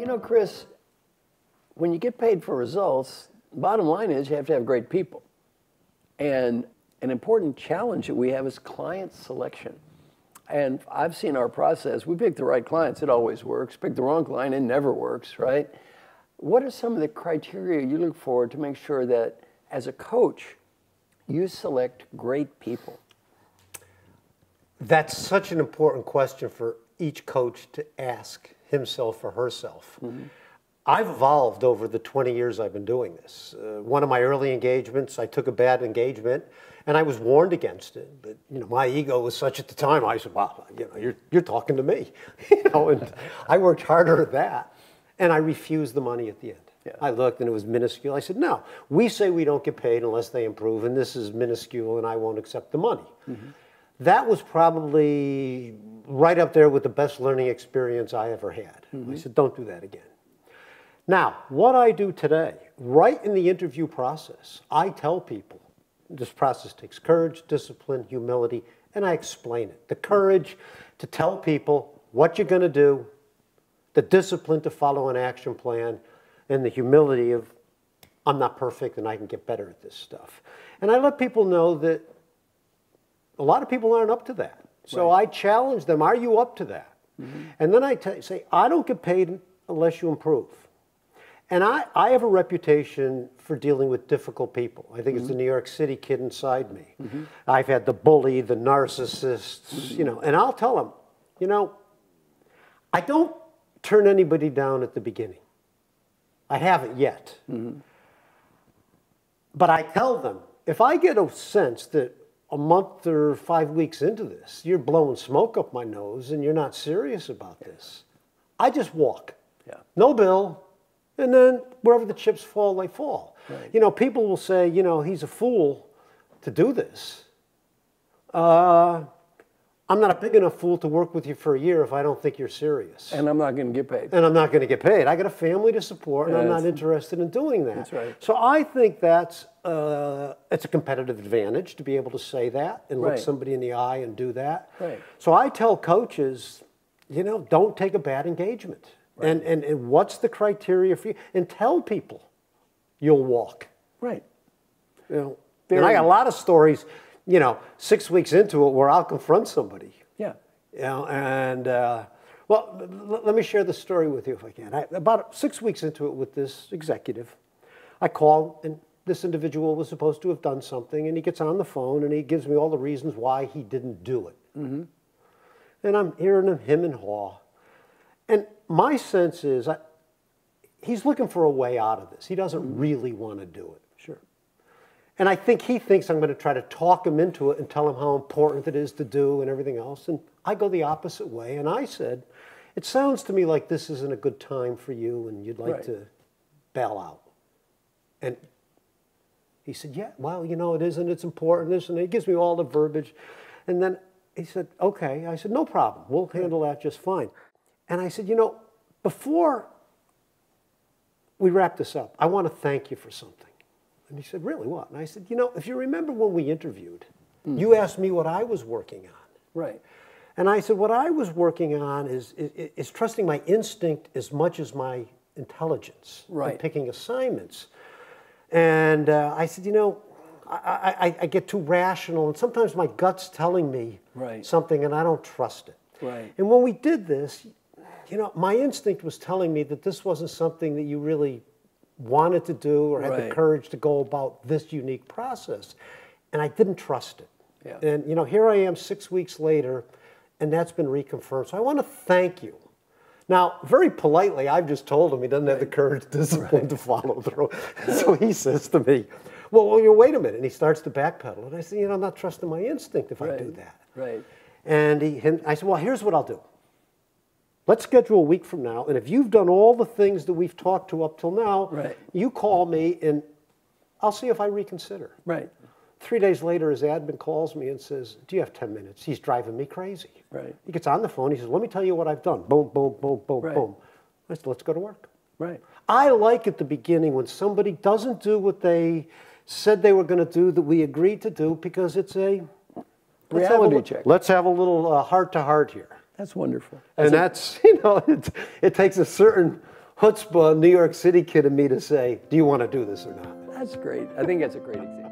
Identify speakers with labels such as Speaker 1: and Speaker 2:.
Speaker 1: know, Chris, when you get paid for results, bottom line is you have to have great people. And an important challenge that we have is client selection. And I've seen our process. We pick the right clients, it always works. Pick the wrong client, it never works, right? What are some of the criteria you look for to make sure that as a coach, you select great people?
Speaker 2: That's such an important question for each coach to ask himself or herself. Mm-hmm. I've evolved over the 20 years I've been doing this. One of my early engagements, I took a bad engagement, and I was warned against it. But my ego was such at the time. I said, "Wow, you're talking to me," And I worked harder at that, and I refused the money at the end. Yeah. I looked, and it was minuscule. I said, "No, we say we don't get paid unless they improve, and this is minuscule, and I won't accept the money." Mm-hmm. That was probably right up there with the best learning experience I ever had. Mm-hmm. I said, "Don't do that again." Now, what I do today, right in the interview process, I tell people, this process takes courage, discipline, humility, and I explain it. The courage to tell people what you're going to do, the discipline to follow an action plan, and the humility of, I'm not perfect and I can get better at this stuff. And I let people know that a lot of people aren't up to that. So I challenge them, are you up to that? Mm-hmm. And then I say, I don't get paid unless you improve. And I have a reputation for dealing with difficult people. I think it's the New York City kid inside me. Mm-hmm. I've had the bully, the narcissists, and I'll tell them, I don't turn anybody down at the beginning. I haven't yet. Mm-hmm. But I tell them, if I get a sense that a month or 5 weeks into this, you're blowing smoke up my nose and you're not serious about this, I just walk. Yeah. No bill. And then wherever the chips fall, they fall. Right. People will say, he's a fool to do this. I'm not a big enough fool to work with you for a year if I don't think you're serious.
Speaker 1: And I'm not going to get paid.
Speaker 2: And I'm not going to get paid. I got a family to support, and I'm not interested in doing that.
Speaker 1: That's right.
Speaker 2: So I think it's a competitive advantage to be able to say that and look somebody in the eye and do that. Right. So I tell coaches, don't take a bad engagement. Right. And what's the criteria for you? And tell people you'll walk. Right. And I got a lot of stories, 6 weeks into it where I'll confront somebody. Yeah. Let me share the story with you if I can. About 6 weeks into it with this executive, I call, and this individual was supposed to have done something, and he gets on the phone and he gives me all the reasons why he didn't do it. Mm-hmm. And I'm hearing him and haw. And my sense is he's looking for a way out of this. He doesn't really want to do it. Sure. And I think he thinks I'm going to try to talk him into it and tell him how important it is to do and everything else. And I go the opposite way. And I said, it sounds to me like this isn't a good time for you and you'd like to bail out. And he said, yeah, well, it isn't. It's important. This and he gives me all the verbiage. And then he said, okay. I said, no problem. We'll handle that just fine. And I said, before we wrap this up, I want to thank you for something. And he said, really, what? And I said, if you remember when we interviewed, you asked me what I was working on. Right. And I said, what I was working on is trusting my instinct as much as my intelligence. Right. And picking assignments. And I said, I get too rational, and sometimes my gut's telling me something, and I don't trust it. Right. And when we did this, my instinct was telling me that this wasn't something that you really wanted to do or had the courage to go about this unique process. And I didn't trust it. Yeah. And, here I am 6 weeks later, and that's been reconfirmed. So I want to thank you. Now, very politely, I've just told him he doesn't have the courage, discipline to follow through. So he says to me, well, wait a minute. And he starts to backpedal. And I said, I'm not trusting my instinct if I do that. Right. And I said, well, here's what I'll do. Let's schedule a week from now, and if you've done all the things that we've talked to up till now, you call me, and I'll see if I reconsider. Right. 3 days later, his admin calls me and says, do you have 10 minutes? He's driving me crazy. Right. He gets on the phone. He says, let me tell you what I've done. Boom, boom, boom, boom, boom. I said, let's go to work. Right. I like at the beginning when somebody doesn't do what they said they were going to do that we agreed to do, because it's a reality check. Let's have a little heart-to-heart here.
Speaker 1: That's wonderful.
Speaker 2: And that's, it takes a certain chutzpah New York City kid in me to say, do you want to do this or not?
Speaker 1: That's great. I think that's a great example.